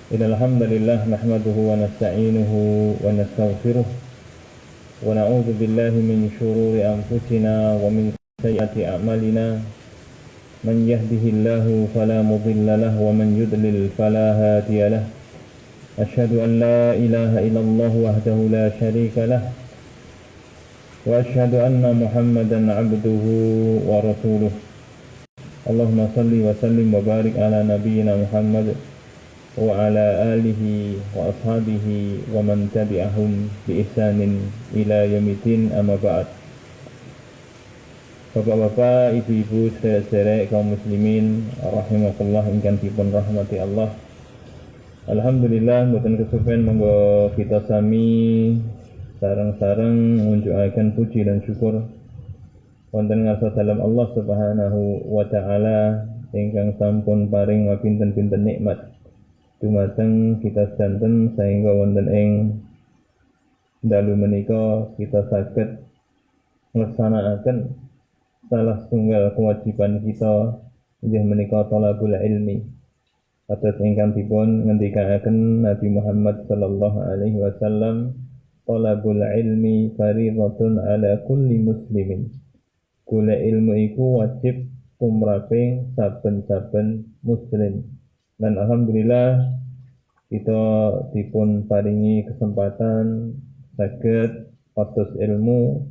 Innal hamdalillah nahmaduhu wa nasta'inuhu wa nastaghfiruh wa na'udzu billahi min shururi anfusina wa min sayyiati a'malina. Man yahdihillahu fala mudilla lahu wa man yudlil fala hadiya lahu. Asyhadu an la ilaha illallah wahdahu la syarika lah wa asyhadu anna Muhammadan 'abduhu wa rasuluh. Allahumma salli wa sallim wa barik ala nabiyyina Muhammad wa ala alihi wa ashabihi wa man tabi'ahum bi ihsanin ila yaumiddin, amma ba'd. Bapak-bapak, ibu-ibu, saudara-saudara kaum muslimin rahimakumullah ingkang dipun rahmati Allah. Alhamdulillah mboten kesupen monggo kita sami sareng-sareng ngunjukaken puji dan syukur wonten ngarsa dalam Allah Subhanahu wa taala ingkang sampun paring pinten-pinten nikmat dumateng kita sedanten sehingga wonten ing dalu menika kita saged nglaksanakaken salah setunggal kewajiban kita inggih menika thalabul ilmi. Atas ingkang dipun ngendikaaken Nabi Muhammad sallallahu alaihi wasallam, thalabul ilmi fardhatun ala kulli muslimin. Golek ilmu iku wajib tumraping saben-saben muslim. Dan alhamdulillah kita dipun paringi kesempatan saged pados ilmu.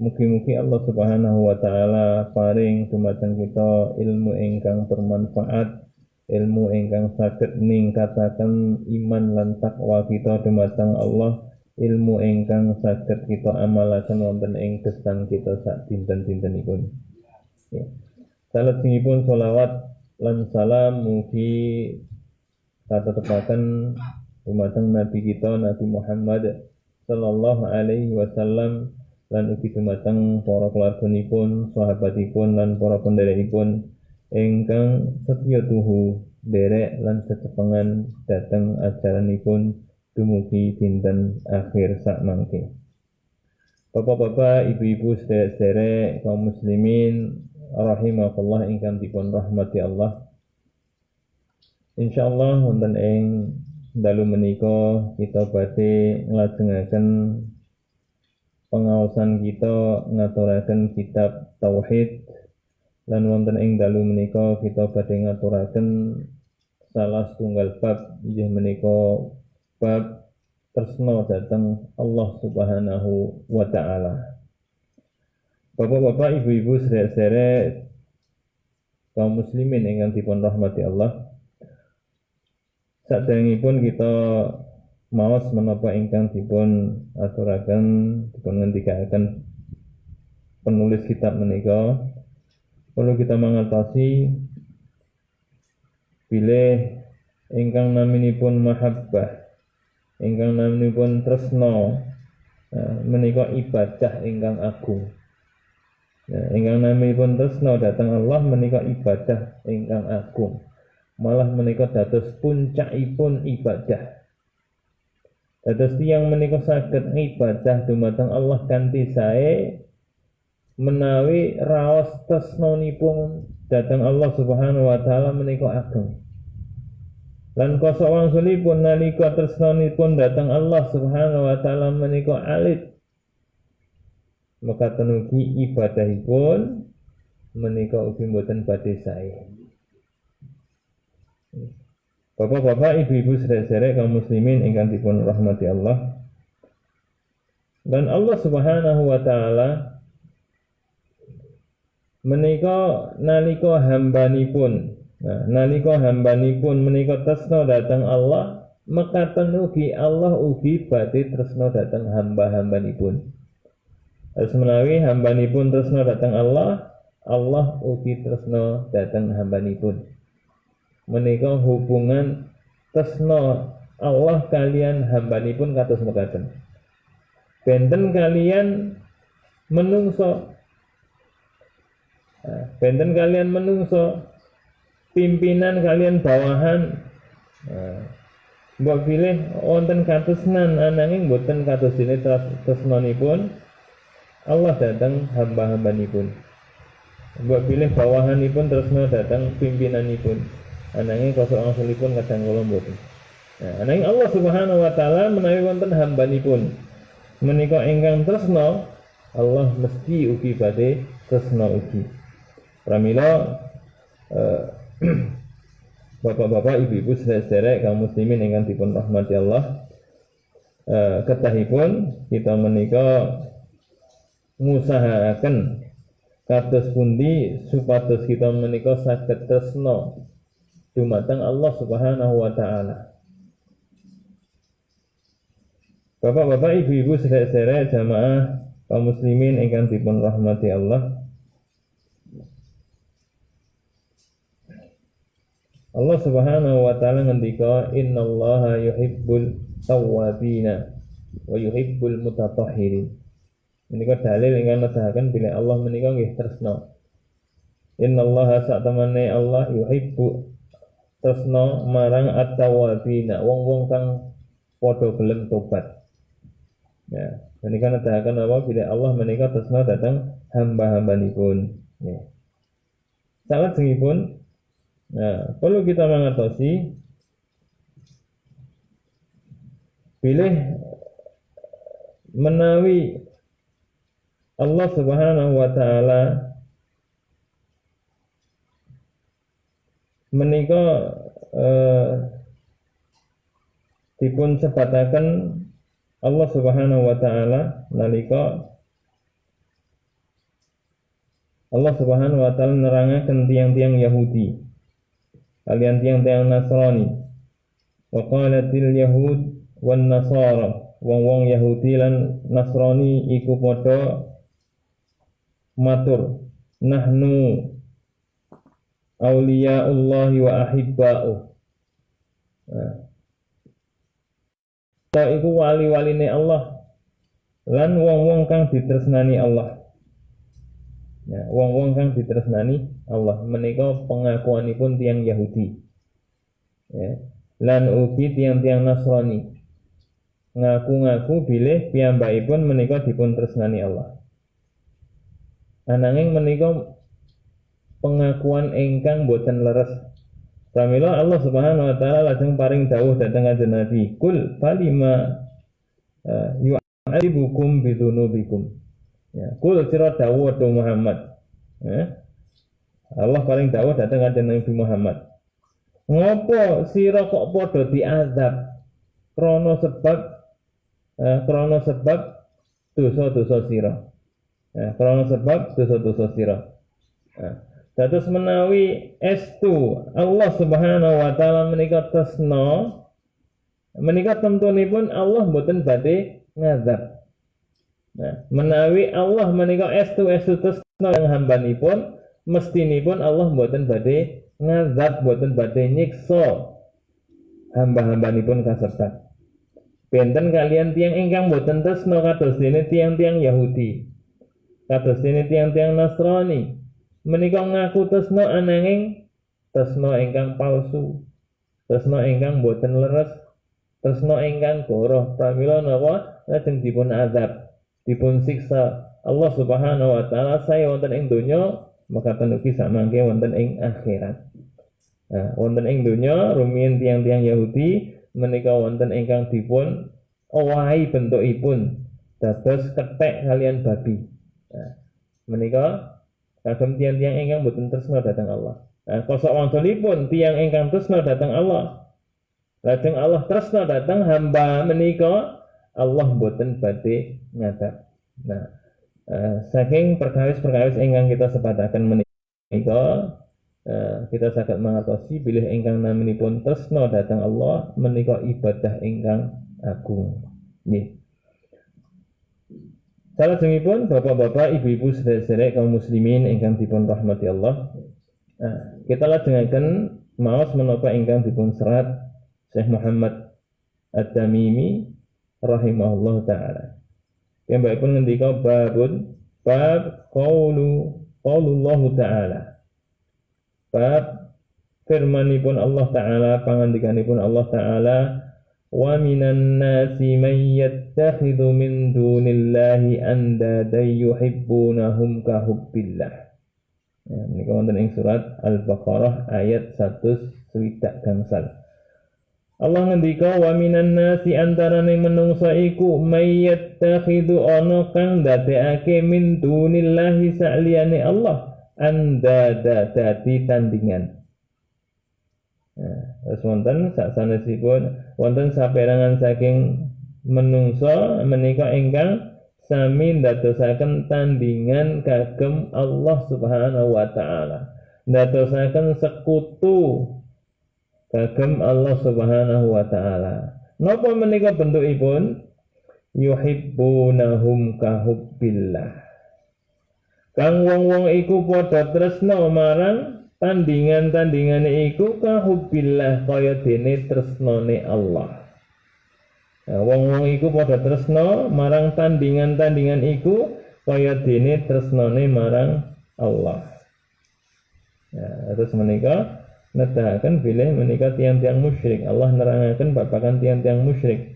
Mugi-mugi Allah Subhanahu wa taala paring dumateng kita ilmu ingkang bermanfaat, ilmu ingkang saged ningkataken iman lan takwa kita dumateng Allah, ilmu ingkang saged kita amalaken wonten ing gesang kita sak dinten-dintenipun. Ya. Salajengipun sholawat lan salam mugi katetepaken dumateng Nabi kita Nabi Muhammad sallallahu alaihi wasallam lan ugi dumateng para keluarganipun, sahabatipun lan para pendherekipun ingkang setya tuhu derek lan sesepengan dhateng ajaranipun dumugi dinten akhir sakmangke. Bapak-bapak, ibu-ibu, sedherek kaum muslimin rahimakumullah ingkang dipun rahmati Allah. Insyaallah wonten ing dalu menika kita badhe nglajengaken pengaosan kita ngaturaken kitab tauhid, lan wonten ing dalu menika kita badhe ngaturaken salah setunggal bab inggih menika bab tresna dhateng Allah Subhanahu wa taala. Bapak-bapak, ibu-ibu, sedherek kaum muslimin ingkang dipun rahmati Allah. Saderengipun kita maos menapa ingkang dipun aturaken, dipun ngendikaken penulis kitab menika, perlu kita mangertosi bilih ingkang naminipun mahabbah, ingkang naminipun tresna menika ibadah ingkang agung. Ingkang naminipun tresna dhateng Allah menika ibadah ingkang agung. Malah menika dados puncakipun ibadah. Dados tiyang menika saged ibadah dumateng Allah kanthi sae menawi raos tresnanipun dhateng Allah Subhanahu wa taala menika ageng. Lan koso wangsulipun nalika tresnanipun dhateng Allah Subhanahu wa taala menika alit, maka tenugi ibadahipun menika ugi mboten badhe sae. Bapak-bapak, ibu-ibu, sedherek kaum muslimin ingkang dipun rahmati Allah. Dan Allah Subhanahu wa taala menika nalika hambanipun menika tresna dhateng Allah, mekaten ugi Allah ugi badhe tresna dhateng hamba-hambanipun. Asmenawi hambanipun tresna dhateng Allah, Allah ugi tresna dhateng hambanipun. Menika hubungan tresna Allah kalian hambanipun kados mekaten. Benten kalian menungso, pimpinan kalian bawahan, mbok pilih wonten katresnan ananging boten kados dene tresnanipun Allah dhateng hamba-hambanipun. Mbok pilih bawahanipun tresna dhateng pimpinanipun. Ananging kosok angsulipun kadang kala mboten. Nah, nanging Allah Subhanahu wa taala menawi wonten hambanipun menika ingkang tresna, Allah mesti ugi badhe tresna ugi. Pramila Bapak-bapak, ibu-ibu, saudara-saudara kaum muslimin ingkang dipun rahmati Allah, kedah-ipun kita menika ngusahaaken kados pundi supados kita menika saged tresna dumateng Allah Subhanahu wa taala. Bapak-bapak, ibu-ibu, saudara-saudara jamaah kaum muslimin ingkang dipun rahmati Allah, Allah Subhanahu wa taala ngendika innallaha yuhibbul tawwabina wa yuhibbul mutatahhirin. Menika dalil ingkang nedahaken bilih Allah menika nggih tresna. Innallaha satamane Allah yuhibbu tresna marang at-tawwabina, wong-wong kang padha gelem tobat. Ya, menika nedahaken apa bilih Allah menika tresna dhateng hamba-hambanipun. Ya. Salajengipun perlu kita mengertosi bilih menawi Allah Subhanahu wa taala menika dipun sebataken Allah Subhanahu wa taala nalika Allah Subhanahu wa taala nerangaken tiang-tiang Yahudi kalian tiang-tiang Nasrani. Wa qalatil yahud wan nasara, wong-wong Yahudi lan Nasrani iku padha matur, nahnu auliyaullahi wa ahibba'u. Kita iku wali-waline Allah lan wong-wong kang ditresnani Allah. Ya, wong-wong kang ditresnani Allah menika pengakuanipun tiang Yahudi. Ya, lan ugi tiang-tiang Nasrani ngaku-ngaku bilih piyambakipun menika dipun tresnani Allah. Ananging menika pengakuan ingkang boten leres. Pramila Allah Subhanahu wa taala lajeng paring dawuh dhateng Kanjeng Nabi, "Kul falima yu'adzibukum bidzunubikum." Ya, kul sira dawuh tu Muhammad. Ya. Allah paling dawuh dhateng Kanjeng Nabi Muhammad. Ngopo sira kok padha diazab krana sebab dosa-dosa sira. Ya, krana sebab dosa-dosa sira. Dados menawi estu Allah Subhanahu wa taala menika tresna, menika tentunipun Allah mboten badhe ngazab. Nah, menawi Allah menika estu tresna yang hambanipun, mestinipun Allah mboten badhe ngazab, mboten badhe nyiksa hamba-hambanipun kasebat. Benten kalian tiang ingkang mboten tresna kados dene tiang-tiang Yahudi, kados dene tiang-tiang Nasrani, menika ngaku tresna ananging tresna ingkang palsu, tresna ingkang mboten leres, tresna ingkang goroh. Pramila napa lajeng dipun azab, dipun siksa Allah Subhanahu wa taala saya wonten ing donya, mekaten ugi samangke wonten ing akhirat. Nah, wonten ing donya rumiyin tiang-tiang Yahudi menika wonten ingkang dipun owahi bentukipun dados kethek kalian babi. Nah, menika kagem tiang-tiang ingkang boten tresna dhateng Allah. Nah, kosok wangsulipun tiang ingkang tresna dhateng Allah, lajeng Allah tresna dhateng hamba menika, Allah boten badhe ngazab. Nah, saking perkawis-perkawis ingkang kita sebataken menika, kita saged mangertosi bilih ingkang naminipun tresna dhateng Allah menika ibadah ingkang agung. Nggih. Salajengipun bapak-bapak, ibu-ibu, saudara-saudara kaum muslimin ingkang dipun rahmati Allah, kita lajengaken maos menapa ingkang dipun serat Syekh Muhammad At-Tamimi rahimahullah taala. Piyambakipun ngendika bab qaulullah taala. Bab firmanipun Allah taala, pangandikanipun Allah taala, wa minan nasi man yattakhidhu min dunillahi andada yuhibbunahum ka hubbillah. Ya, menika wonten ing surat Al-Baqarah ayat 160 gangsal. Allah ngendika wa minan nasi antarane menungsa iku mayyattakhidhu ana kang dadekake min dunillahi sa'liyane Allah andada dadi tandingan. Terus wonten sasanesipun wonten saperangan saking menungsa menika ingkang sami ndadosaken tandingan kagem Allah Subhanahu wa taala. Ndadosaken sekutu kagem Allah Subhanahu wa taala. Napa menika bentukipun? Yuhibbunahum kahubbillah. Kang wong-wong iku padha tresna marang tandingan-tandingane iku kahubbillah kaya dene tresnane Allah. Wong-wong iku padha tresna marang tandingan-tandingan iku kaya dene tresnane marang Allah. Terus menika nedahaken bilih menika tiang-tiang musyrik. Allah nerangaken babagan tiang-tiang musyrik.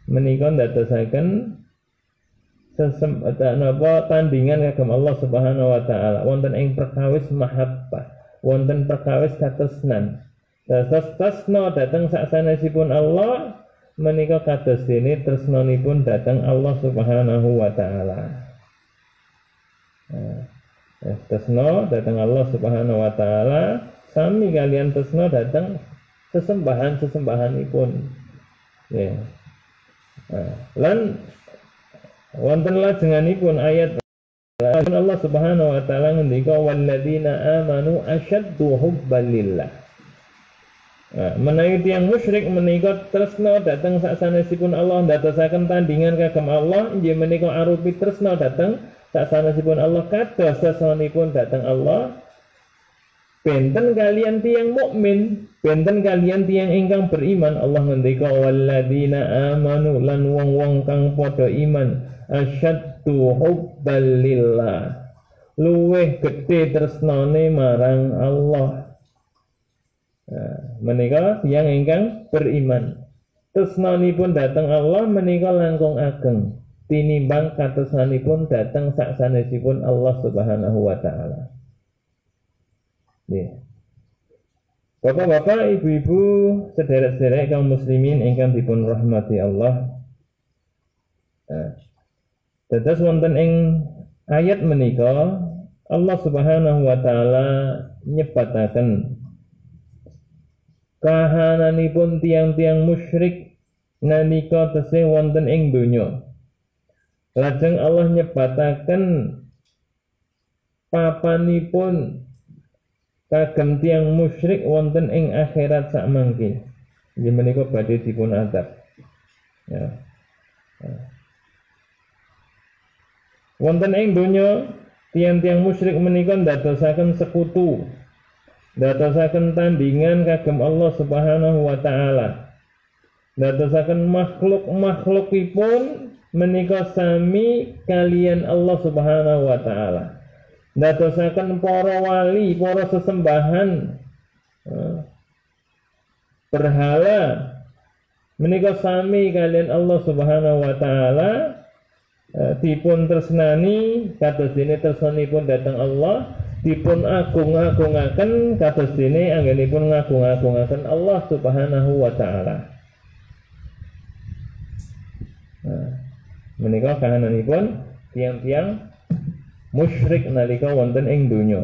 Menika ndadosaken tandingan kagem Allah Subhanahu wa taala wonten ing perkawis mahabbah, wonten perkawis katresnan. Tresna dhateng saksanesipun Allah menika kados dene tresnanipun dhateng Allah Subhanahu wa taala. Tresna dhateng Allah Subhanahu wa taala sami kalian tresna dhateng sesembahan-sesembahanipun. Ya. Lan wonten lajenganipun ayat Allah Subhanahu wa taala ngendika walladzina amanu asyaddu hubban lillah. Menawi tiyang musyrik menika tresna dhateng saksanesipun Allah ndadosaken tandingan kagem Allah inggih menika arupi tresna dhateng saksanesipun Allah kados tresnanipun dhateng Allah. Benten kalian tiyang mukmin, benten kalian tiyang ingkang beriman. Allah ngendika walladzina amanu lan wong-wong kang padha iman asyaddu hubban lillah. Luwih gedhe tresnane marang Allah. Menika tiyang ingkang beriman. Tresnanipun dhateng Allah menika langkung ageng tinimbang katresnanipun dhateng saksanesipun Allah Subhanahu wa taala. Bapak-bapak, ibu-ibu, sederek-sederek kaum muslimin ingkang dipun rahmati Allah. Dados wonten ing ayat menika Allah Subhanahu wa taala nyebataken kahananipun tiang-tiang musyrik nalika tesih wonten ing donya. Lajeng Allah nyebataken papanipun kagem tiyang musyrik wonten ing akhirat sakmangke. Inggih menika badhe dipun azab. Wonten ing donya tiyang-tiyang musyrik menika ndadosaken sekutu, ndadosaken tandingan kagem Allah Subhanahu wa taala. Ndadosaken makhluk-makhlukipun menika sami kalian Allah Subhanahu wa taala. Ndadosaken para wali, para sesembahan berhala menika sami kalian Allah Subhanahu wa taala dipun tresnani kados dene tresnanipun dhateng Allah, dipun agung-agungaken kados dene anggenipun ngagung-agungaken Allah Subhanahu wa taala. Menika kahananipun tiang-tiang musyrik nalika wonten ing donya.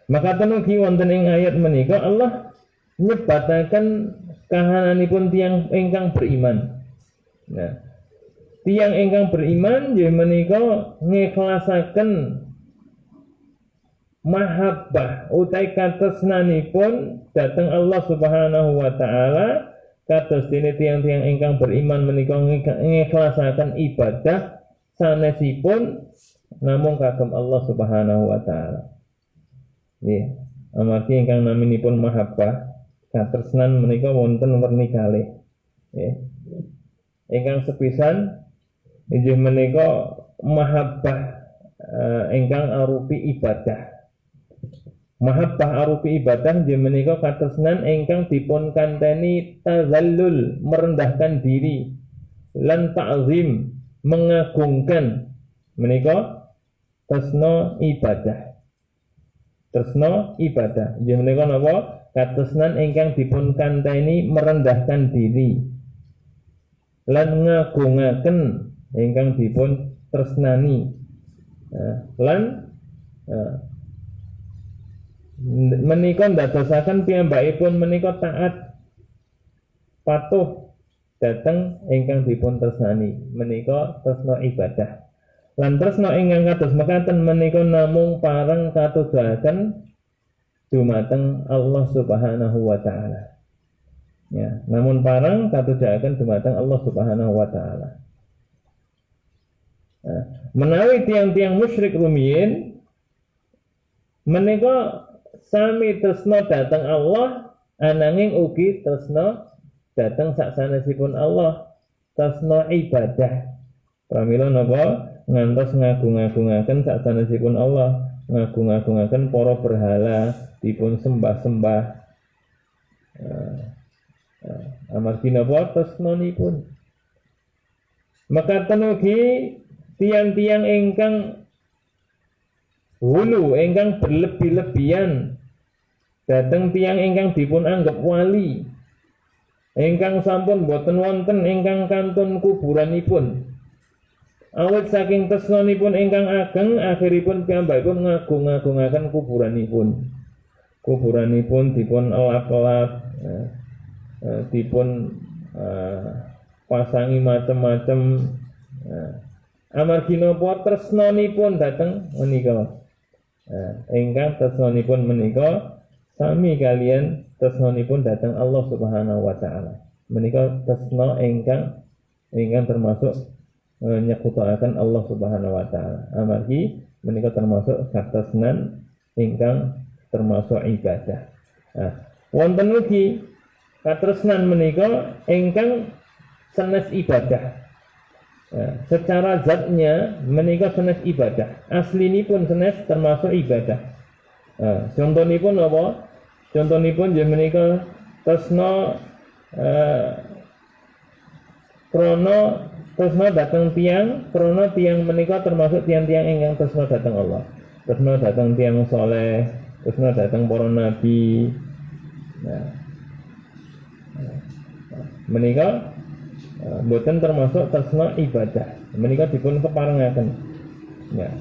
Maka tenugi wonten ing ayat menika Allah nyebataken kahananipun tiang ingkang beriman. Tiang ingkang beriman nggih menika ngikhlasaken mahabbah utawi katresnanipun dhateng Allah Subhanahu wa taala kados dene tiang-tiang ingkang beriman menika ngikhlasaken ibadah sanesipun namung kagem Allah Subhanahu wa taala. Nggih, amargi ingkang naminipun mahabbah katresnan menika wonten werni kalih. Nggih. Ingkang sepisan inggih menika mahabbah ingkang arupi ibadah. Mahabbah arupi ibadah inggih menika katresnan ingkang dipun kanteni tazallul, merendahkan diri, lan ta'zim, mengagungkan, menika tresna ibadah. Tresna ibadah inggih menika napa? katresnan ingkang dipun kanteni merendahkan diri lan ngagungaken ingkang dipun tresnani lan menika ndadosaken piyambakipun menika taat patuh dhateng ingkang dipun tresnani menika tresna ibadah lan tresna ingkang kados mekaten menika namung pareng katujuhaken dumateng Allah Subhanahu wa taala. Ya, namun pareng katujuhaken dumateng Allah Subhanahu wa taala. Menawi tiang-tiang musyrik rumiyin menika sami tresna dhateng Allah ananging ugi tresna dhateng saksanesipun Allah tresna ibadah. Pramila napa ngantos ngagung-agungaken saksanesipun Allah, ngagung-agungaken para berhala dipun sembah-sembah. Amargi napa tresnanipun. Mekaten ugi tiang-tiang ingkang hulu ingkang berlebih-lebihan dhateng tiang ingkang dipun anggap wali ingkang sampun boten wonten ingkang kantun kuburanipun. Awit saking tresnanipun ingkang ageng akhiripun piyambakipun ngagung-agungaken kuburanipun. Kuburanipun dipun elap-elap, dipun pasangi macem-macem. Amargi napa tresnanipun dhateng menika. Ingkang tresnanipun menika sami kalian tresnanipun dhateng Allah Subhanahu wa taala. Menika tresna ingkang termasuk nyekutaaken Allah Subhanahu wa taala. Amargi menika termasuk katresnan ingkang termasuk ibadah. Wonten ugi katresnan menika ingkang sanes ibadah. Secara zatnya menika sanes ibadah. Aslinipun sanes termasuk ibadah. Contonipun apa? Contonipun nggih menika tresna krana tresna dhateng tiyang, krana tiyang menika termasuk tiyang-tiyang ingkang tresna dhateng Allah. Tresna dhateng tiyang saleh, tresna dhateng para nabi. Menika boten termasuk tresna ibadah. Menika dipun keparengaken. Ya.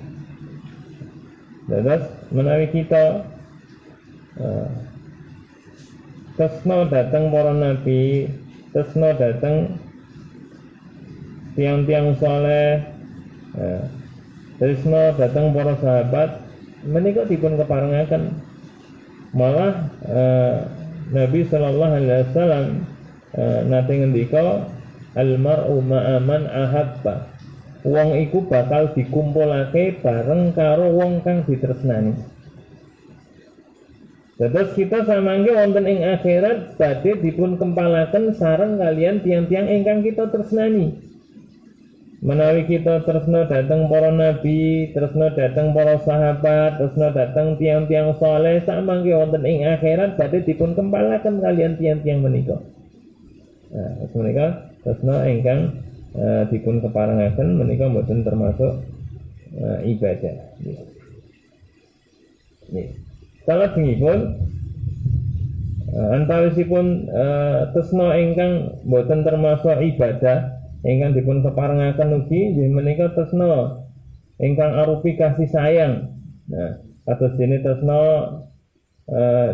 Dados menawi kita tresna dhateng para nabi, tresna dhateng tiang-tiang saleh, tresna dhateng para sahabat, menika dipun keparengaken. Malah Nabi sallallahu alaihi wasallam nate ngendika al-mar'u ma'a man ahabba. Wong iku bakal dikumpulake bareng karo wong kang ditresnani. Dados kita samangke wonten ing akhirat badhe dipun kempalaken sareng kalian tiang-tiang ingkang kita tresnani. Menawi kita tresna dhateng para nabi, tresna dhateng para sahabat, tresna dhateng tiang-tiang saleh, samangke wonten ing akhirat badhe dipun kempalaken kalian tiang-tiang menika. Menika tresna ingkang dipun keparengaken menika mboten termasuk ibadah. Nggih. Salajengipun antawisipun tresna ingkang mboten termasuk ibadah ingkang dipun keparengaken ugi nggih menika tresna ingkang arupi kasih sayang. Kados dene tresna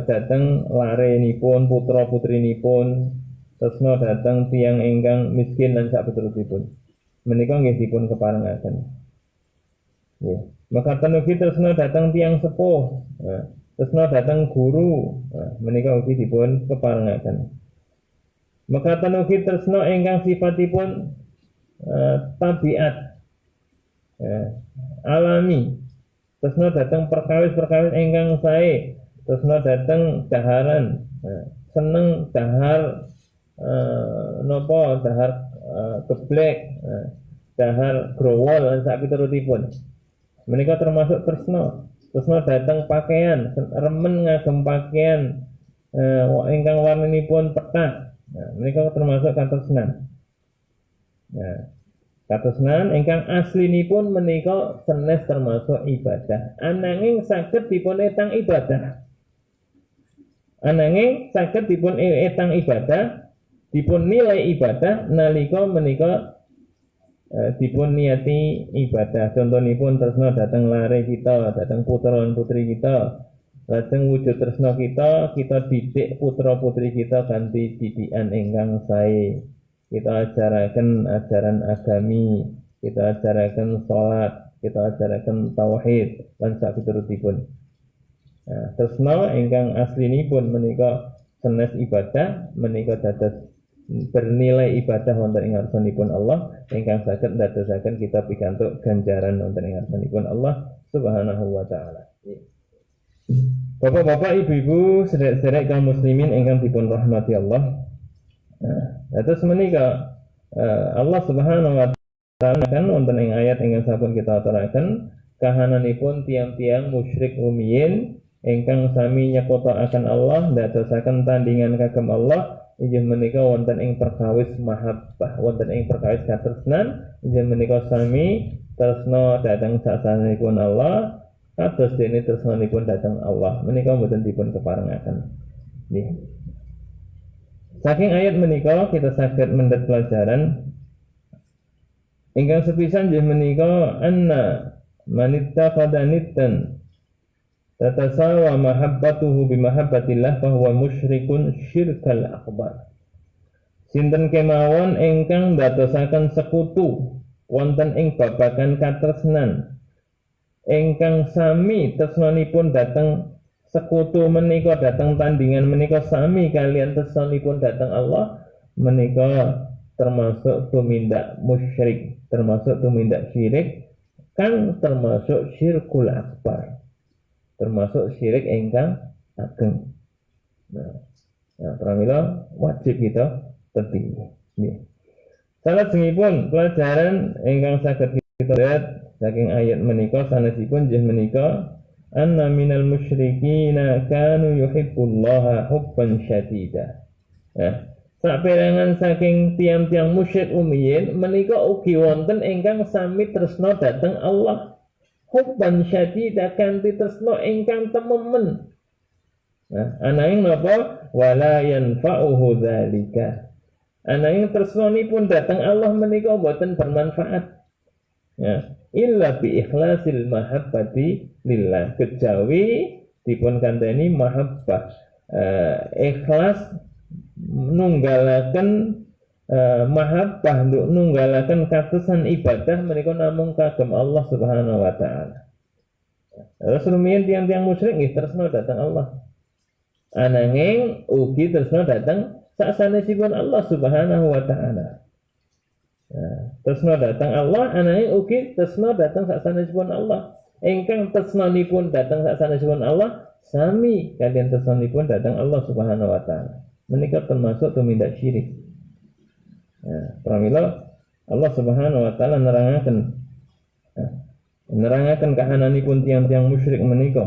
dhateng larenipun, putra-putrinipun, tresna dhateng tiyang ingkang miskin lan sabeterusipun. Menika nggih dipun keparengaken. Nggih. Mekaten ugi tresna dhateng tiyang sepuh, tresna dhateng guru, menika ugi dipun keparengaken. Mekaten ugi tresna ingkang sifatipun tabiat, alami, tresna dhateng perkawis-perkawis ingkang sae, tresna dhateng daharan, seneng dahar dahar geblek, dahar growol lan sapiturutipun. Menika termasuk tresna dhateng pakaian, remen ngagem pakaian ingkang warninipun pethak. Menika termasuk katresnan. Katresnan ingkang aslinipun menika sanes termasuk ibadah. Ananging saged dipun etang ibadah. Ananging saged dipun etang ibadah, dipun nilai ibadah nalika menika dipun niati ibadah. Contonipun tresna dhateng lare kita, dhateng putra lan putri kita. Lajeng wujud tresna kita didik putra putri kita kanthi didikan ingkang sae. Kita ajaraken ajaran agami, kita ajaraken salat, kita ajaraken tauhid lan sakiturutipun. Nah, tresna ingkang aslinipun menika sanes ibadah menika dados bernilai ibadah wonten ing ngarsanipun Allah ingkang saged ndadosaken kita pikantuk ganjaran wonten ing ngarsanipun Allah Subhanahu wa taala. Bapak-bapak, ibu-ibu, sederek-sederek kaum muslimin ingkang dipun rahmati Allah. Nah, terus menika Allah Subhanahu wa taala kan wonten ing ayat ingkang sampun kita aturaken kahananipun tiang-tiang musyrik rumiyin ingkang sami nyekotakaken Allah ndadosaken tandingan kagem Allah inggih menika wonten ing perkawis mahabbah, wonten ing perkawis katresnan inggih menika sami tresna dhateng sasanipun Allah kados dene tresnanipun dhateng Allah menika mboten dipun keparengaken. Nggih. Saking ayat menika kita saged mendhet pelajaran ingkang sepisan inggih menika anna manittaqada nittan tatasawa mahabbatuhu bimahabbatillah fahuwa musyrikun syirkal akbar. Sinten kemawon ingkang ndadosaken sekutu wonten ing babagan katresnan ingkang sami tresnanipun dhateng sekutu menika dhateng tandingan menika sami kalian tresnanipun dhateng Allah menika termasuk tumindak musyrik, termasuk tumindak syirik kan termasuk syirkul akbar, termasuk syirik ingkang ageng. Nah, pramila wajib kita tertib. Salajengipun pelajaran ingkang saged kita lihat saking ayat menika sanesipun inggih menika anna minal musyrikina kanu yuhibbullaha hubban syadida. Nah, saperangan saking tiang-tiang musyrik umiyin menika ugi wonten ingkang sami tresna dhateng Allah. Hubban syadida kanthi tresna ingkang tememen. Nah, ananging napa wala yanfa'uhu dzalika. Ananging tresnanipun dhateng Allah menika boten bermanfaat. Ya, illa bi ikhlasil mahabbati lillah, kejawi dipun kandhani mahabbah, ikhlas nunggalaken mahabbah nunggalaken katesan ibadah menika namung kagem Allah Subhanahu wa taala. Terus rumiyin tiang-tiang musyrik nggih tresna dhateng Allah. Ananging ugi tresna dhateng sasanesipun Allah Subhanahu wa taala. Tresna dhateng Allah ananging ugi tresna dhateng sasanesipun Allah. Ingkang tresnanipun dhateng sasanesipun Allah sami kaliyan tresnanipun dhateng Allah Subhanahu wa taala. Menika termasuk tumindak syirik. Pramila Allah Subhanahu wa taala nerangaken kahananipun tiang-tiang musyrik menika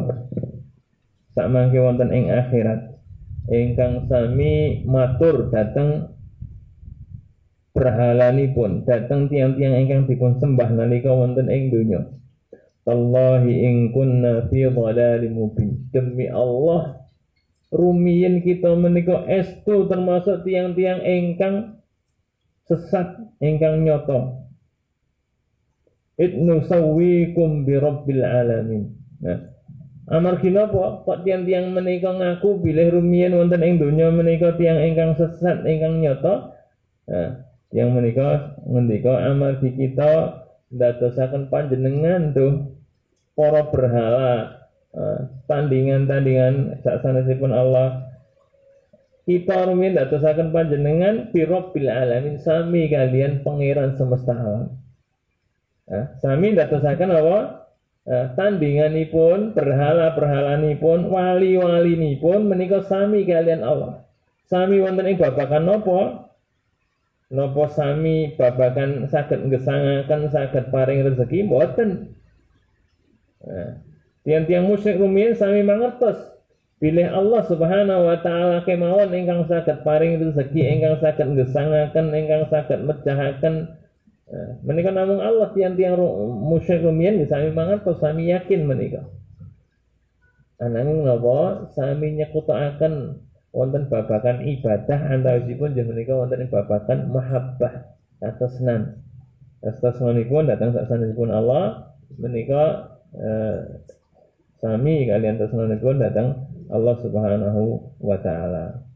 sakmangke wonten ing akhirat ingkang sami matur dhateng berhalanipun dhateng tiang-tiang ingkang dipun sembah nalika wonten ing donya. Tallahi in kunna fi dhalalim mubin. Demi Allah rumiyin kita menika estu termasuk tiang-tiang ingkang sesat ingkang nyoto. Idnu sawwikum bi rabbil alamin. Nah, amargi napa kok tiang-tiang menika ngaku bilih rumiyin wonten ing donya menika tiang ingkang sesat ingkang nyoto. Nah, tiang menika ngendika amargi kita ndadosaken panjenengan tuh para berhala tandingan-tandingan sasanesipun Allah kita rumiyin ndadosaken panjenengan bi rabbil alamin sami kalian pangeran semesta alam. Sami ndadosaken apa? Tandinganipun berhala-berhalanipun wali-walinipun menika sami kalian Allah. Sami wonten ing babagan napa? Napa sami babagan saged nggesangaken saged paring rezeki mboten. Tiang-tiang musyrik rumiyin sami mangertos bilih Allah Subhanahu wa taala kemawon ingkang saged paring rezeki, ingkang saged nggesangaken, ingkang saged mejahaken menika namung Allah. Tiang-tiang musyrik rumiyin sami mangertos, sami yakin menika. Ananging napa sami nyekutakaken wonten babakan ibadah antawisipun nggih menika wonten ing babakan mahabbah katresnan. Katresnanipun datang sasanipun Allah menika sami kalian tresnanipun datang Allah Subhanahu wa taala.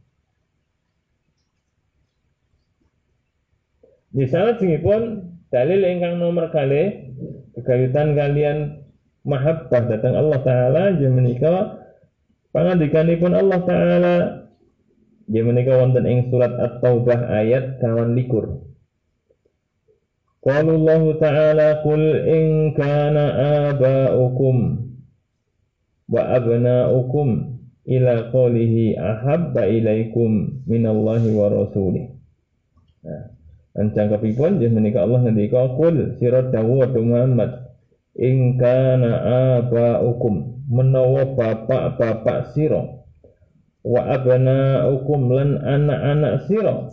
Misalnya singipun dalil ingkang nomor kalih kegayutan kalian mahabbah datang Allah taala inggih menika pangandikanipun Allah taala inggih menika wonten ing surat At-Taubah ayat 22. Qala Allah taala qul in kana aba'ukum wa abna'ukum ila qawlihi ahabba ilaikum minallahi wa rasulih. Ancangkapipun inggih menika Allah ngendika qul sira dawuh Muhammad in kana aba'ukum menawa bapak-bapak sira wa abna'ukum lan anak-anak sira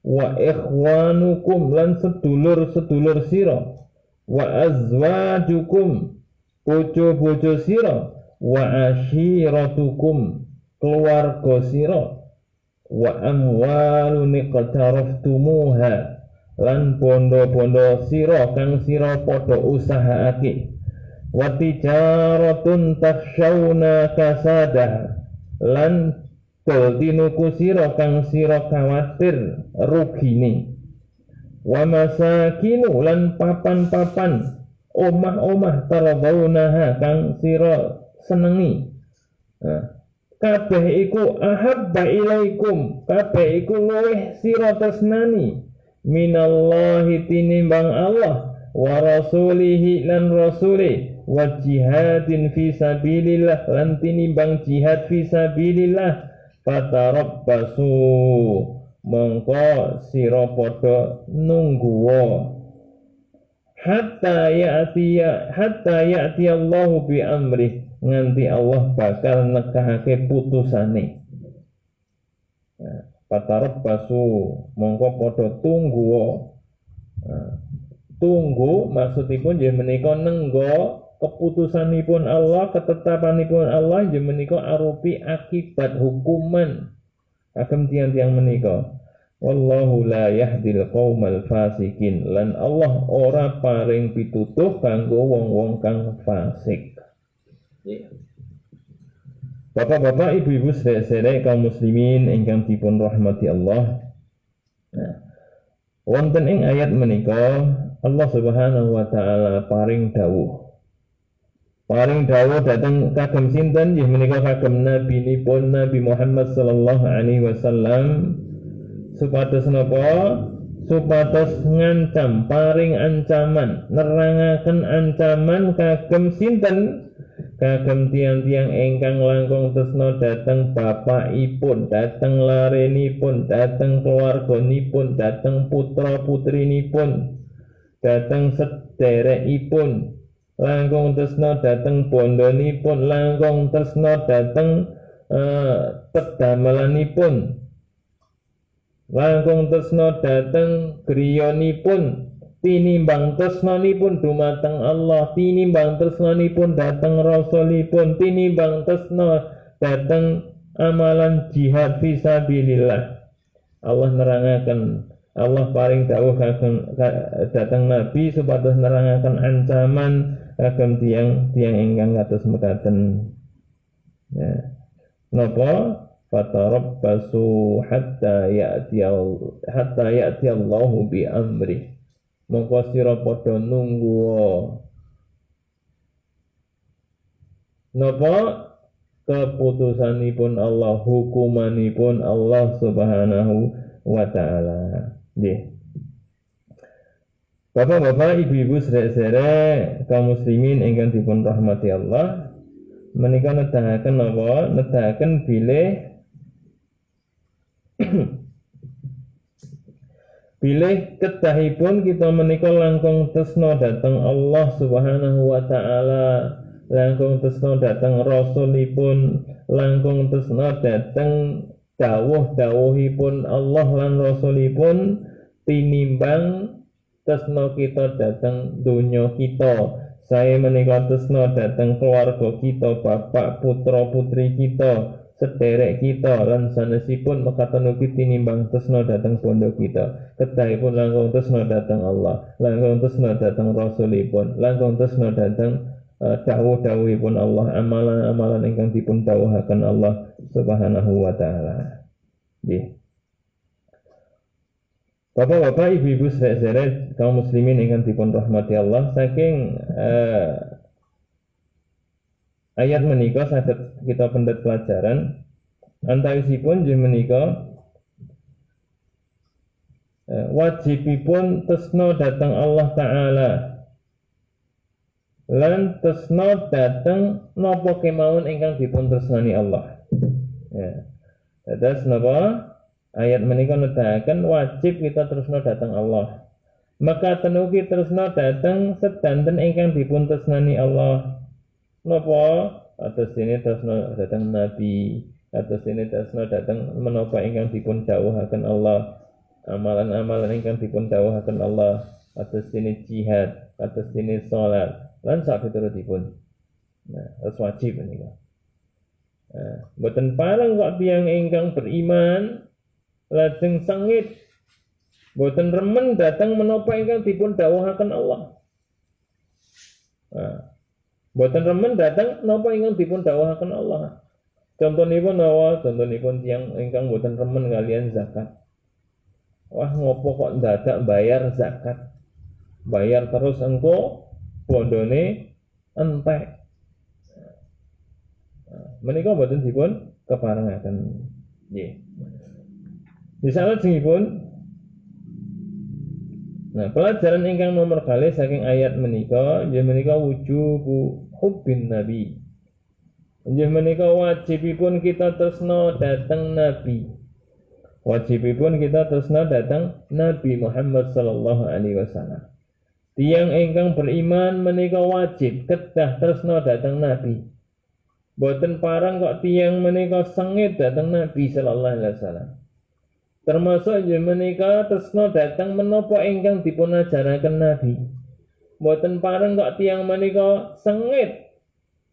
wa ikhwanukum lan sedulur-sedulur sira wa azwajukum bojo-bojo sira wa ashiratukum keluarga sira wa amwalun iqtaraftumuha lan bondo-bondo sira kang sira padha usahaake wa tijaratun takhshawna kasada lan dol tinuku sira kang sira kuwatir rugine wa masakinu lan papan-papan omah-omah taradawunaha kang sira senengi. Kabeh iku ahabba ilaikum, kabeh iku luwih sira tresnani minallahi tinimbang Allah wa rasulihi lan rasuli wa jihadin fi sabilillah lan tinimbang jihad fi sabilillah fatarabbasu mongko sira padha nungguwa hatta ya'ti Allahu bi amri nganti Allah bakal nekahake putusane. Fatarabbasu mongko padha tunggu. Tunggu maksudipun nggih menika nenggo keputusanipun Allah, ketetapanipun Allah nggih menika arupi akibat hukuman kagem tiyang-tiyang menika. Wallahu la yahdil qaumal fasikin lan Allah ora paring pitutuh kanggo wong-wong kang fasik. Bapak-bapak, ibu-ibu, sedherek kaum muslimin ingkang dipun rahmati Allah. Wonten ing ayat menika Allah Subhanahu wa taala paring dawuh. Paring dawuh dhateng kagem sinten nggih menika kagem nabinipun Nabi Muhammad sallallahu alaihi wasallam supados napa? Supados ngancam paring ancaman, nerangaken ancaman kagem sinten? Kagem tiang-tiang ingkang langkung tresna dhateng bapakipun, dhateng larenipun, dhateng keluarganipun, dhateng putra-putrinipun, dhateng sedherekipun, langkung tresna dhateng bondonipun, langkung tresna dhateng pedamelanipun, langkung tresna dhateng griyanipun, tinimbang tresnanipun dumateng Allah, tinimbang tresnanipun dhateng rasulipun, tinimbang tresna dhateng amalan jihad fisabilillah. Allah nerangaken, Allah paring dawuh dhateng Nabi supados nerangaken ancaman kagem tiyang ingkang kados mekaten. Ya. Napa? Fatarabbasu hatta ya'ti Allahu bi amri. Mongko sira padha nunggu napa keputusanipun Allah, hukumanipun Allah Subhanahu wa taala. Nggih. Bapak-bapak, ibu-ibu, sedherek kaum muslimin ingkang dipun rahmati Allah, menika nedahaken napa? Nedahaken bilih bilih kedahipun kita menika langkung tresna dhateng Allah Subhanahu wa taala, langkung tresna dhateng rasulipun, langkung tresna dhateng dawuh-dawuhipun Allah lan rasulipun tinimbang tresna kita dhateng donya kita saya menika tresna dhateng keluarga kita, bapak, putra putri kita, sederek kita lan sanesipun mekaten ugi tinimbang tresna dhateng bondo kita. Kedahipun langkung tresna dhateng Allah, langkung tresna dhateng Rasulipun, langkung tresna dhateng dawuh-dawuhipun Allah, amalan-amalan ingkang dipun dawuhaken Allah Subhanahu wa taala. Nggih. Bapak-bapak, ibu-ibu, sedherek kaum muslimin ingkang dipun rahmati Allah, saking ayat menika saged kita pendet pelajaran antawisipun inggih menika wajibipun tresna dhateng Allah taala lan tresna dhateng napa kemawon ingkang dipun tresnani Allah. Ya. Dados napa ayat menika nedahaken wajib kita tresna dhateng Allah. Maka tenugi tresna dhateng sedanten ingkang dipun tresnani Allah. Napa? Atus dene tresna dhateng nabi, atus dene tresna dhateng menapa ingkang dipun dawuhaken Allah, amalan-amalan ingkang dipun dawuhaken Allah, atus dene jihad, atus dene salat, lan sapiturutipun. Nah, harus wajib menika. Mboten pareng kok tiyang ingkang beriman lajeng sengit boten remen datang menapa ingkang dipun dawuhaken Allah. Boten remen datang menapa ingkang dipun dawuhaken Allah. Contonipun nawa, contonipun tiyang ingkang boten remen kalian zakat. Wah, ngopo kok dadak bayar zakat? Bayar terus engko bondone entek. Menika boten dipun keparengaken. Nggih. Salajengipun, nah pelajaran ingkang nomor kalih saking ayat menika, inggih menika wujubu hubbin nabi. Inggih menika wajibipun kita tresna dhateng nabi. Wajibipun kita tresna dhateng Nabi Muhammad sallallahu alaihi wasallam. Tiyang ingkang beriman menika wajib kedah tresna dhateng nabi. Boten parang kok tiyang menika sengit dhateng Nabi sallallahu alaihi wasallam. Termasuk inggih menika tresna dhateng menapa ingkang dipun ajaraken Nabi. Mboten pareng kok tiyang menika sengit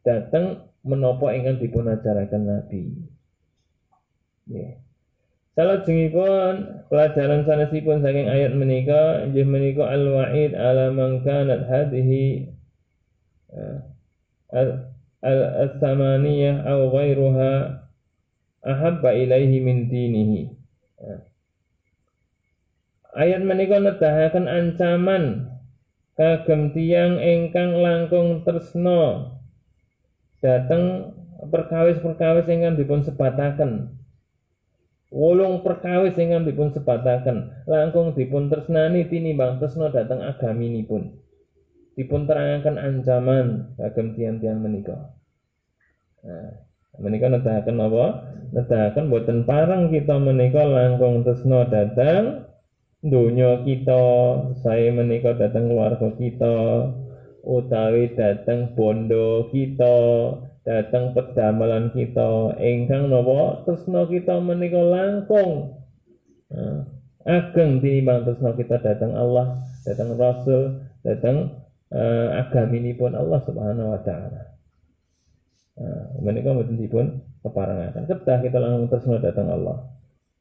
dhateng menapa ingkang dipun ajaraken Nabi. Nggih. Salajengipun pelajaran sanesipun saking ayat menika inggih menika al-wa'id ala man kanat hadhihi al-thamaniyah aw ghairuha ahabba ilaihi min dinihi. Ayat menika nedahaken ancaman kagem tiyang ingkang langkung tresna dhateng perkawis-perkawis ingkang dipun sebataken. 8 perkawis ingkang dipun sebataken langkung dipun tresnani tinimbang tresna dhateng agaminipun. Dipun terangaken ancaman kagem tiyang-tiyang menika. Menika nedahaken apa? Nedahaken boten pareng kita menika langkung tresna dhateng donya kita, saya menika dhateng keluarga kita, utawi dhateng bondo kita, dhateng pedamelan kita ingkang napa tresna kita menika langkung ageng tinimbang tresna kita dhateng Allah, dhateng Rasul, dhateng agaminipun Allah Subhanahu wa taala. Menika mboten dipun keparengaken. Kedah kita langkung tresna dhateng Allah,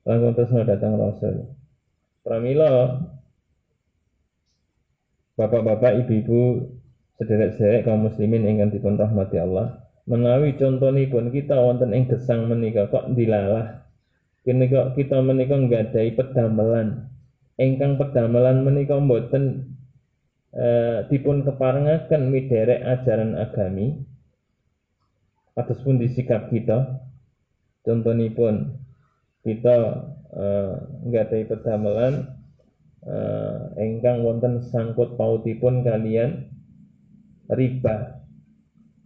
langkung tresna dhateng Rasul. Pramila bapak-bapak, ibu-ibu, sederek-sederek kaum muslimin ingkang dipun rahmati Allah, menawi contonipun kita wonten ing gesang menika kok dilalah. Menika kita menika nggadahi pedamelan. Ingkang pedamelan menika mboten dipun keparengaken miderek ajaran agami. Kados pun disikap kita. Contonipun kita nggadahi pedamelan ingkang wonten sangkut pautipun kalian riba,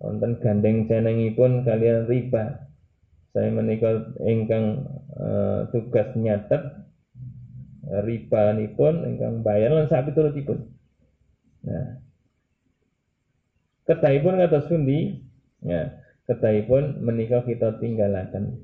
wonten gandeng cenengipun kalian riba. Saya menika ingkang tugas nyatet ribanipun ingkang bayar lan sapiturutipun. Nah, kedahipun kados pundi? Ya, kedahipun menika kita tinggalaken.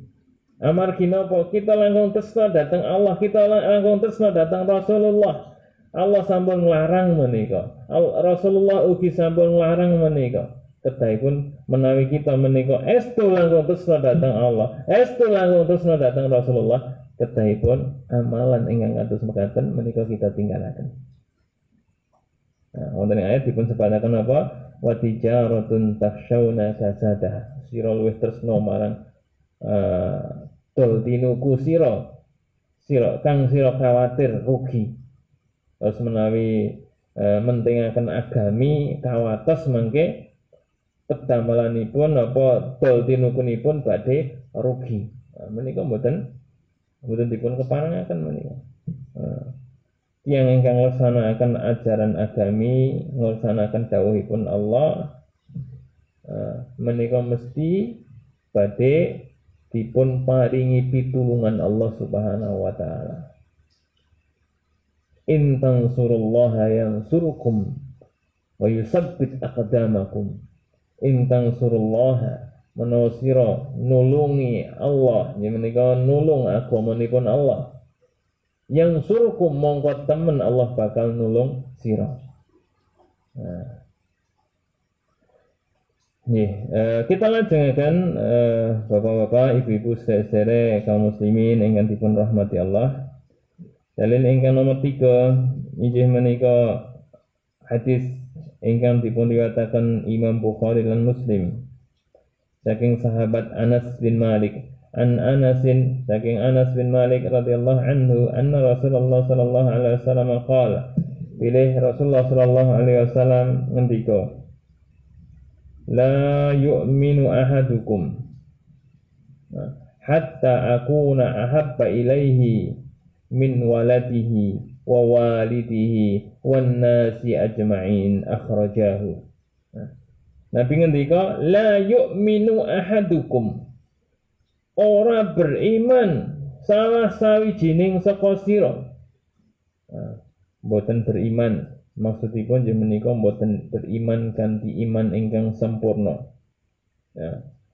Amargi napa kita langkung tresna dhateng Allah, kita langkung tresna dhateng Rasulullah. Allah sampun nglarang menika. Rasulullah ugi sampun nglarang menika. Kedahipun menawi kita menika estu langkung tresna dhateng Allah, estu langkung tresna dhateng Rasulullah, kedahipun amalan ingkang kados mekaten menika kita tinggalaken. Nah, wonten ayat dipun sebataken apa? Wa tijaratun takhshawna kasadah. Sira luwih tresna marang dol tinuku sira kang sira khawatir rugi. Terus menawi mentingaken agami kawates mangke pedamelanipun apa dol tinukunipun badhe rugi. Menika mboten dipun keparengaken menika. Tiyang ingkang nglaksanakaken ajaran agami, nglaksanakaken dawuhipun Allah, menika mesti badhe dipun paringi pitulungan Allah Subhanahu wa taala. In tansurullaha yansurkum wa yusabbit aqdamakum. In tansurullaha menawa sira nulungi Allah, yen menika nulung agamanipun Allah. Yang surkum mongko temen Allah bakal nulung sira. Nah. Kita lajengaken bapak-bapak, ibu-ibu sedherek kaum muslimin ingkang dipun rahmati Allah. Dalil ingkang nomor 3 inggih menika hadis ingkang dipun riwayataken Imam Bukhari lan Muslim saking sahabat Anas bin Malik. An Anasin saking Anas bin Malik radhiyallahu anhu anna Rasulullah sallallahu alaihi wasallam qala, bilih Rasulullah sallallahu alaihi wasallam ngendika, la yu'minu ahadukum hatta akuna ahabba ilaihi min waladihi wa walidihi wan nasi ajma'in, akhrajahu. Nabi ngendika, la yu'minu ahadukum, ora beriman salah sawijining saka sira. Mboten beriman, maksudipun nggih menika mboten beriman kanthi iman ingkang sempurna.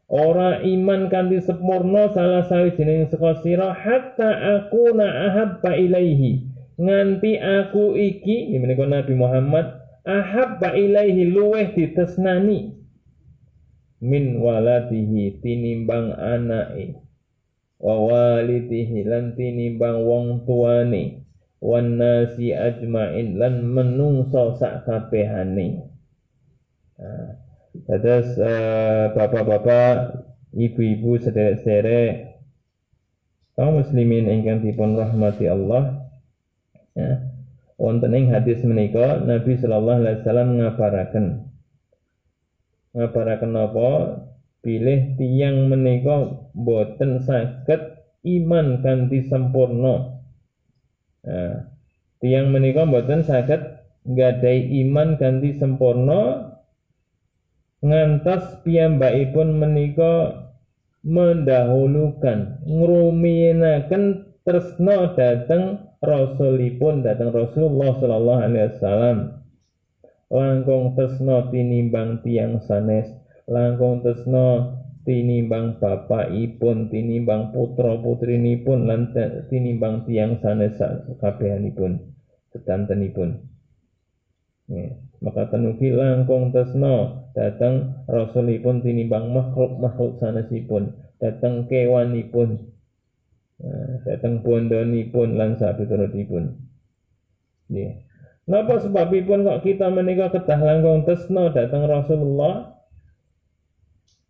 Ora iman kanthi sempurna salah sawijining saka sira hatta akuna ahabba ilaihi, nganti aku iki nggih menika Nabi Muhammad ahabba ilaihi luweh ditresnani min waladihi tinimbang anake, wa walidihi lan tinimbang wong tuane, wan nasi ajmain lan menungso sak kabehane. Terus bapak-bapak, ibu-ibu sederek-sederek kaum muslimin ingkang dipun rahmati Allah, wonten ing hadis menika Nabi sallallahu alaihi wasallam ngabaraken apa? Bilih tiyang menika boten saged iman kanthi sempurna. Tiyang menika boten saged nggadahi iman kanthi sempurna ngantos piyambakipun menika mendahulukan ngrumiyenaken tresna dhateng rasulipun, dhateng Rasulullah sallallahu alaihi wasallam, langkung tresna tinimbang tiyang sanes, langkung tresna tinimbang bapakipun, tinimbang putra putrinipun, lan tinimbang tiyang sanes kabehipun sedantenipun. Maka tenugi langkung tresna dhateng rasulipun tinimbang makhluk sanesipun, dhateng kewanipun, dhateng bondonipun lan sapiturutipun. Nggih. Napa sebabipun kok kita menika kedah langkung tresna dhateng Rasulullah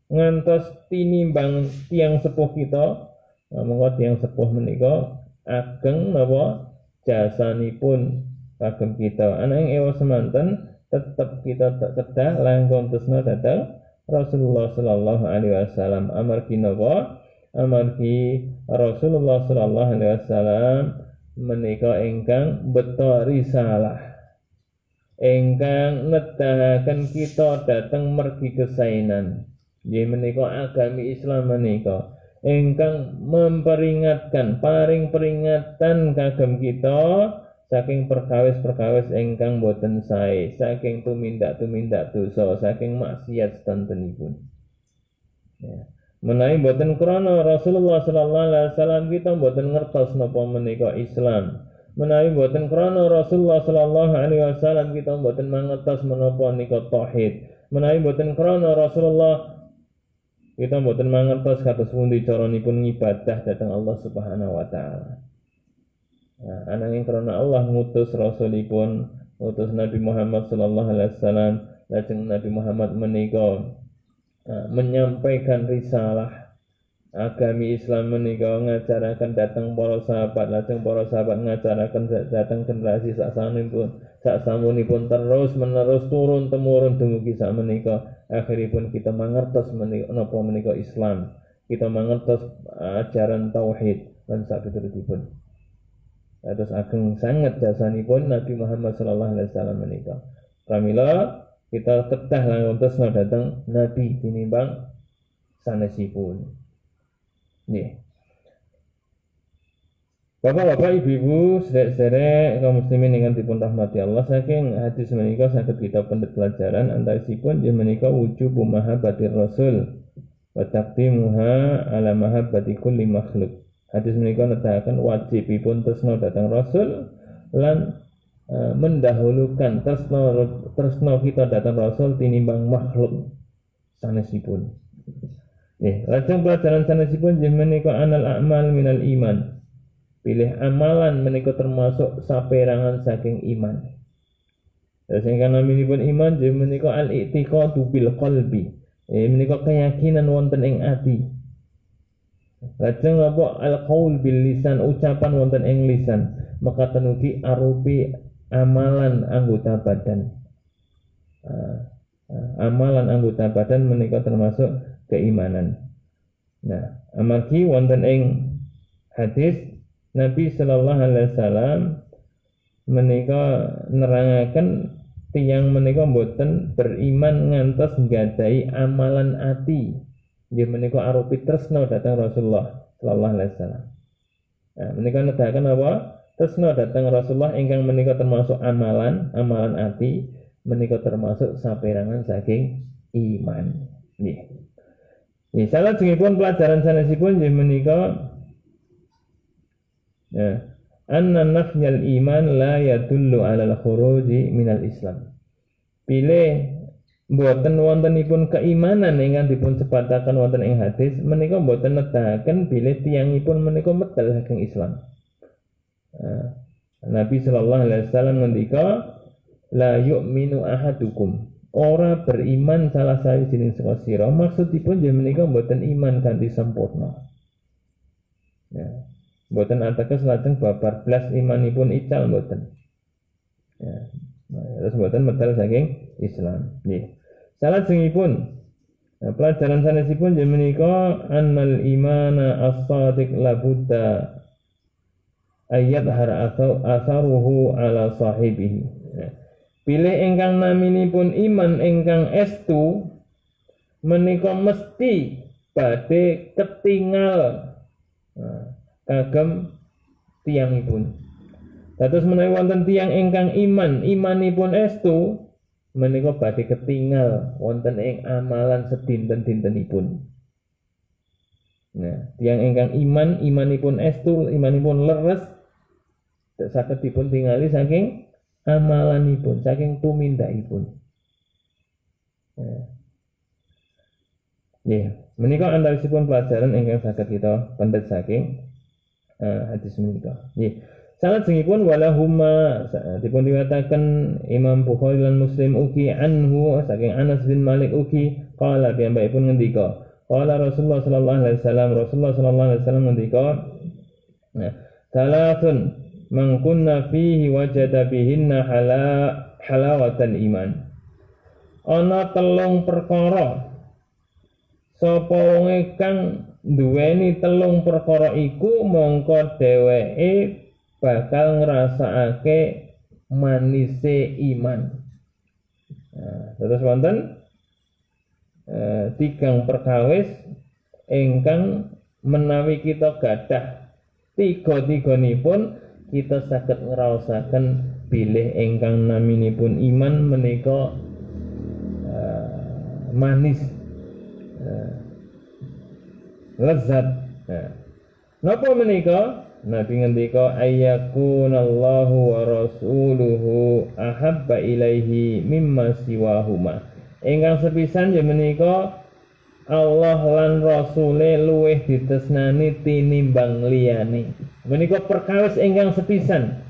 ngantos tinimbang tiyang sepuh kita? Monggo tiyang sepuh menika ageng napa jasanipun kagem kita. Ananging ewa semanten tetep kita kedah langkung tresna dhateng Rasulullah sallallahu alaihi wasallam. Amargi napa? Amargi Rasulullah sallallahu alaihi wasallam menika ingkang beta risalah, ingkang nedahaken kita dhateng mergi kesainan. Nggih menika agami Islam menika ingkang memperingatkan, paring peringatan kagem kita saking perkawis-perkawis ingkang boten sae, saking tumindak-tumindak dosa, saking maksiat sedantenipun. Menawi boten krana Rasulullah sallallahu alaihi wasallam kita boten ngertos napa menika Islam, menawi boten krana Rasulullah sallallahu alaihi wasallam kita boten mangertos menapa nika tauhid. Menawi boten krana Rasulullah kita boten mangertos kados pundi caranipun ngibadah dhateng Allah Subhanahu wa taala. Nah, ananging krana Allah ngutus rasulipun, ngutus Nabi Muhammad sallallahu alaihi wasallam, lajeng Nabi Muhammad menika menyampaikan risalah agami Islam menika ngajaraken dhateng para sahabat, lajeng para sahabat ngajaraken dhateng generasi saksamunipun terus menerus turun temurun dumugi sakmenika akhiripun kita mangertos menapa menika Islam, kita mangertos ajaran tauhid lan sabeneripun. Terus ageng sangat jasanipun Nabi Muhammad sallallahu alaihi wasallam menika. Pramila kita kedah lantos dhateng Nabi tinimbang sanesipun. Nggih. Bapak-bapak, ibu-ibu, sedherek kaum muslimin ingkang dipun rahmati Allah, saking hadis menika saged kita pendet pelajaran antawisipun inggih menika wujubu mahabbatir rasul wa taqdimuha ala mahabbati kulli makhluk. Hadis menika nedahaken wajibipun tresna dhateng Rasul lan mendahulukan tresna kita dhateng Rasul tinimbang makhluk sanesipun. Nggih, lajeng pelajaran sanesipun inggih menika anal a'mal minal iman. Pilih amalan menika termasuk saperangan saking iman. Terus ingkang naminipun iman inggih menika al-i'tiqadu bil qalbi. Menika keyakinan wonten ing ati. Lajeng apa al-qaul bil lisan, ucapan wonten ing lisan, mekaten ugi arupi amalan anggota badan. Amalan anggota badan menika termasuk keimanan. Nah, amargi wonten ing hadis Nabi sallallahu alaihi wasallam menika nerangaken tiyang menika boten beriman ngantos nggadahi amalan ati. Nggih menika arupi tresna dhateng Rasulullah sallallahu alaihi wasallam. Nah, menika nedahaken apa? Tresna dhateng Rasulullah ingkang menika termasuk amalan ati, menika termasuk saperangan saking iman. Nggih. Nggih, salajengipun pelajaran sanesipun nggih menika anna nafyal iman la yadullu 'alal khuruji minal Islam. Pilih boten wontenipun keimanan ingkang dipun sebataken wonten ing hadis menika boten nedahaken bilih tiyangipun menika medal saking Islam. Nabi sallallahu alaihi wasallam ngendika la yu'minu ahadukum, ora beriman salah sawijining saka sira, maksudipun nggih menika boten iman kanthi sempurna. Ya, boten ateges lajeng babar blas imanipun ical boten. Ya, terus boten medal saking Islam. Nggih. Salajengipun pelajaran sanesipun nggih menika annal imana as-shadiq la budda ayat atharuhu ala sahibihi. Pilih ingkang naminipun iman ingkang estu menika mesti badhe ketingal kagem tiyangipun. Dados menawi wonten tiyang ingkang imanipun estu menika badhe ketingal wonten ing amalan sedinten-dintenipun. Nah, tiyang ingkang imanipun estu, imanipun leres saged dipun tingali saking amalanipun, saking tumindakipun. Nggih, menika antawisipun pelajaran ingkang saged kita pendhet saking hadis menika. Nggih. Salajengipun walahuma dipun riwayataken Imam Bukhari lan Muslim ugi anhu saking Anas bin Malik ugi qala piyambakipun ngendika qala Rasulullah sallallahu alaihi wasallam ngendika salatun man kunna fihi wajada bihinna halawatal iman. Ana telung perkara sapa wong kang duweni telung perkara iku mongko dheweke bakal ngrasakake manise iman. Terus wonten tigang perkawis ingkang menawi kita gadah tiga-tiganipun kita saged ngraosaken bilih ingkang naminipun iman menika manis, lezat. Napa menika? Nabi ngendika ayyakunallahu wa rasuluhu ahabba ilaihi mimma siwahuma. Ingkang sepisan menika Allah lan rasule luwih ditresnani tinimbang liyane. Menika perkawis ingkang sepisan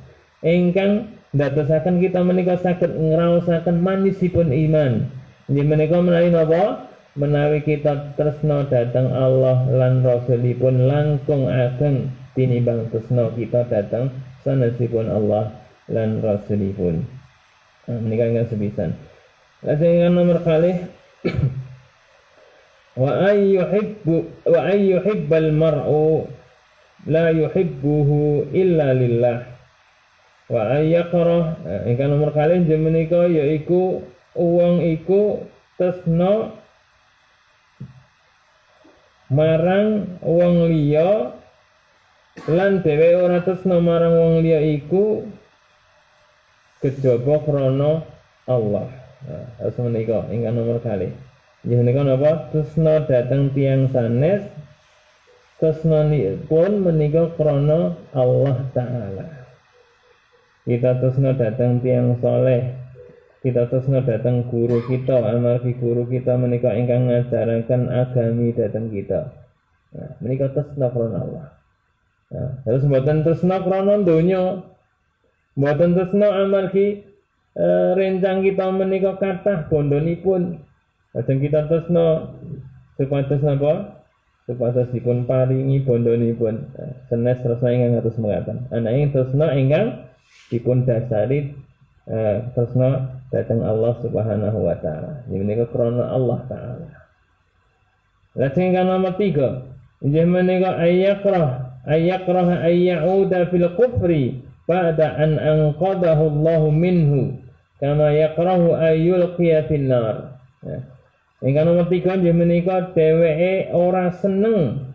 ingkang ndadosaken kita menika saged ngraosaken manisipun iman. Inggih menika menawi napa? Menawi kita tresna dhateng Allah lan Rasulipun langkung ageng tinimbang tresna kita dhateng sanesipun Allah lan Rasulipun. Menika ingkang sepisan. Lajeng nomor kalih wa ayyuhibbal mar'u la yuhibbuhu illa lillah wa ayyakrah. Ingkang nomor kalih menika yaiku wong iku tresna marang wong liya lan dhewe ora tresna marang wong liya iku kejaba krana Allah. Harus menika ingkang nomor kalih. Inggih menika napa? Tresna dhateng tiyang sanes tresnanipun menika krana Allah taala. Kita tresna dhateng tiyang saleh, kita tresna dhateng guru kita, amargi guru kita menika ingkang ngajaraken agami dhateng kita. Nah, menika tresna krana Allah. Nah, terus mboten tresna krana donya. Mboten tresna amargi rencang kita menika kathah bondonipun. Lajeng kita tresna supados napa? Supados dipun paringi bondonipun. Senes tresna ingkang atus mekaten. Ananging tresna ingkang dipun dasari tresna dhateng Allah Subhanahu wa taala. Menika krana Allah taala. Lajeng ingkang nomor 3, inggih menika ayyakrah ayyauda fil kufri ba'da an anqadahu Allahu minhu kama yakrahu ayyulqiya fin nar. Ingkang nomor 3 inggih menika dheweke ora seneng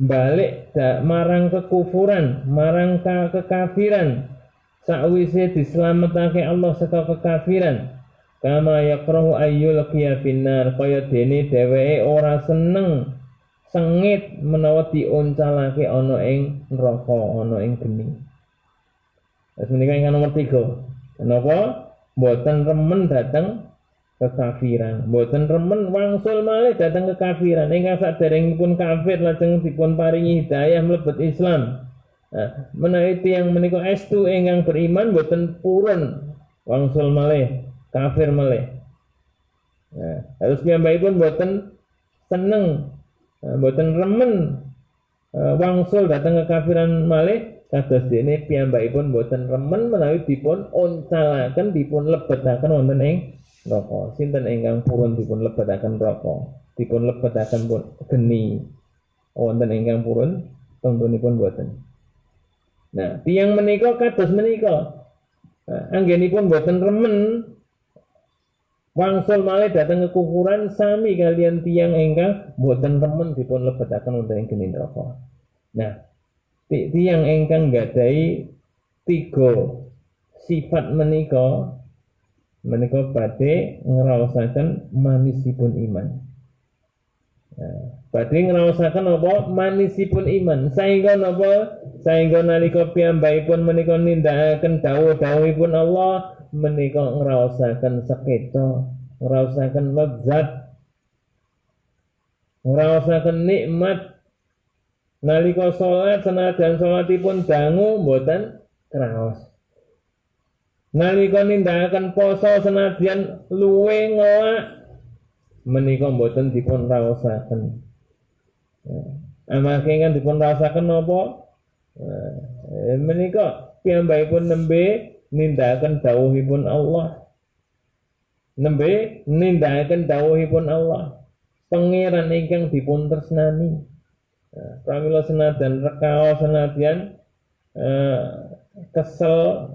balik marang kekufuran, marang kekafiran sakwise dislametake Allah saka kekafiran. Kama yakrahu ayyulqiya fin nar, kaya dene dheweke ora seneng sengit menawa dioncalake ana ing neraka, ana ing geni. Wis menika ingkang nomor 3. Napa? Mboten remen dhateng kekafiran, mboten remen wangsul malih dhateng kekafiran. Ingkang saderengipun kafir lajeng dipun paringi hidayah mlebet Islam. Nah, menawi tiyang menika estu ingkang beriman mboten purun wangsul malih kafir malih. Nah, harus piyambakipun mboten seneng, mboten remen wangsul dhateng kekafiran malih. Kados dene piyambakipun boten remen menawi dipun oncalaken, dipun lebetaken wonten ing neraka. Sinten ingkang purun dipun lebetaken neraka, dipun lebetaken geni wonten ingkang purun tenggunipun boten. Nah, tiyang menika kados menika. Anggenipun boten remen wangsul malih dhateng kekufuran sami kaliyan tiyang ingkang boten remen dipun lebetaken wonten ing geni neraka. Nah, tiyang ingkang gadhahi 3 sifat menika badhe ngraosaken manisipun iman. Badhe ngraosaken apa? Manisipun iman. Saengga napa? Saengga nalika piyambakipun menika nindakaken dawuh-dawuhipun Allah menika ngraosaken sekeca, ngraosaken lezat, ngraosaken nikmat. Nalika salat senajan salatipun dangu mboten kraos. Nalika nindakaken poso senajan luwe ngelak menika mboten dipun raosaken. Amargi kan dipun raosaken napa? Menika piyambakipun nembe nindakaken dawuhipun Allah. Nembe nindakaken dawuhipun Allah. Pangeran ingkang dipun tresnani. Pramila senajan rekaos senajan kesel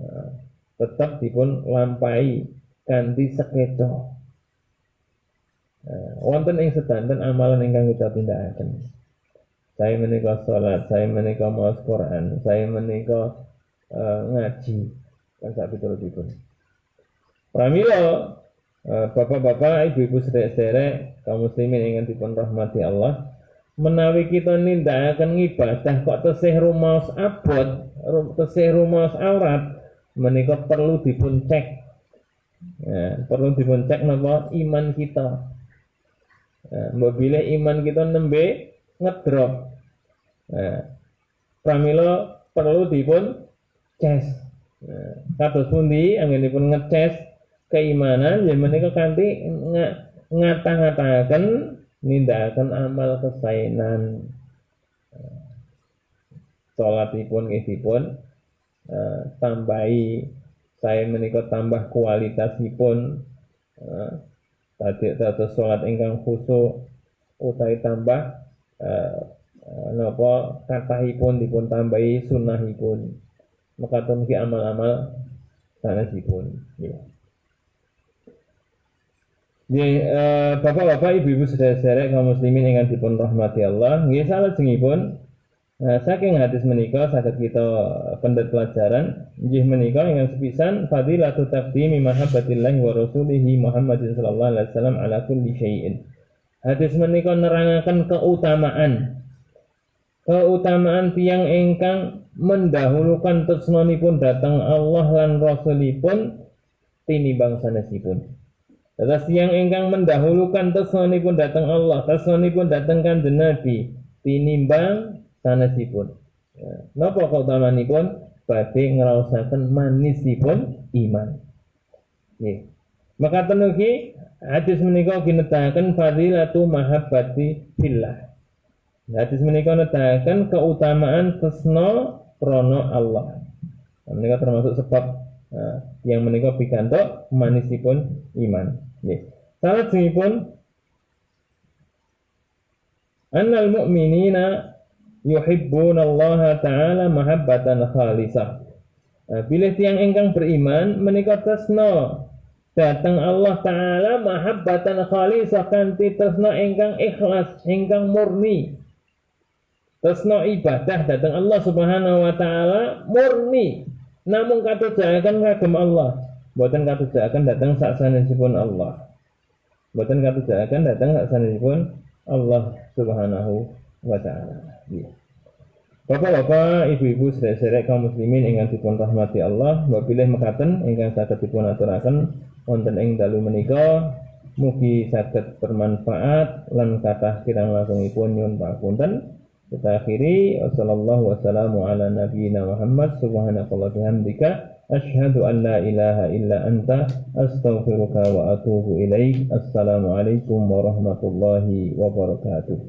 tetap dipun lampahi kanthi sekeca. Wonten ing sedanten amalan ingkang kita tindakaken. Saya menika salat, saya menika maos Quran, saya menika ngaji kan sak piturutipun. Pramila bapak-bapak, ibu-ibu sederek-sederek kaum muslimin ingkang dipun rahmati Allah, menawi kita nindakaken ibadah kok tesih rumaos abot, tesih rumaos aurat, menika perlu dipun cek. Ya, perlu dipun cek napa iman kita. Mbok bilih iman kita nembe ngedrop. Pramila perlu dipun ces. Kados pundi anggenipun ngeces keimanan ya menika kanthi ngata-ngataken nindakaken amal kesaenan. Salatipun nggih dipun tambahi saya menika tambah kualitasipun tadi dados salat ingkang khusyuk utawi tambah napa kathahipun dipun tambahi sunahipun mekaten ki amal-amal sanesipun ya. Bapak-bapak, ibu-ibu sedherek kaum muslimin ingkang dipun rahmati Allah, nggih salajengipun saking hadis menika saged kita pendet pelajaran inggih menika ingkang sepisan fadilatu taqdimi mahabbatillahi wa rasulihi Muhammadin sallallahu alaihi wasallam ala kulli syai'in. Hadis menika nerangaken keutamaan tiyang ingkang mendahulukan tresnanipun dhateng Allah lan Rasulipun tinimbang sanesipun. Terus tiyang ingkang mendahulukan tresnanipun dhateng Allah, tresnanipun dhateng Kanjeng Nabi tinimbang sanesipun. Napa kautamanipun? Badhe ngraosaken manisipun iman. Nggih. Mekaten ugi hadis menika ginetaken fadilatu mahabbati billah. Hadis menika nedahaken keutamaan tresna krana Allah. Menika termasuk sebab yang menika pikantuk manisipun iman. Nggih. Salajengipun annal mu'minina yuhibbuna Allah Ta'ala mahabbatan khalisah. Bilih tiyang ingkang beriman menika tresna dhateng Allah Ta'ala mahabbatan khalisah kanthi tresna ingkang ikhlas, ingkang murni. Tresna ibadah dhateng Allah Subhanahu wa taala murni, namung katujaken kagem Allah, boten katujaken dhateng saksanesipun Allah. Boten katujaken dhateng saksanesipun Allah Subhanahu wa taala. Bapak-bapak, ibu-ibu, sedherek kaum muslimin ingkang dipun rahmati Allah, wabilih mekaten ingkang saged dipun aturaken wonten ing dalu menika mugi saged bermanfaat lan kathah kirang langkungipun nyuwun pangapunten. Kita akhiri wassallallahu wassalamu ala nabiyyina Muhammad subhanallahi bihamdika asyhadu an la ilaha illa anta astaghfiruka wa atubu ilaik. Assalamualaikum warahmatullahi wabarakatuh.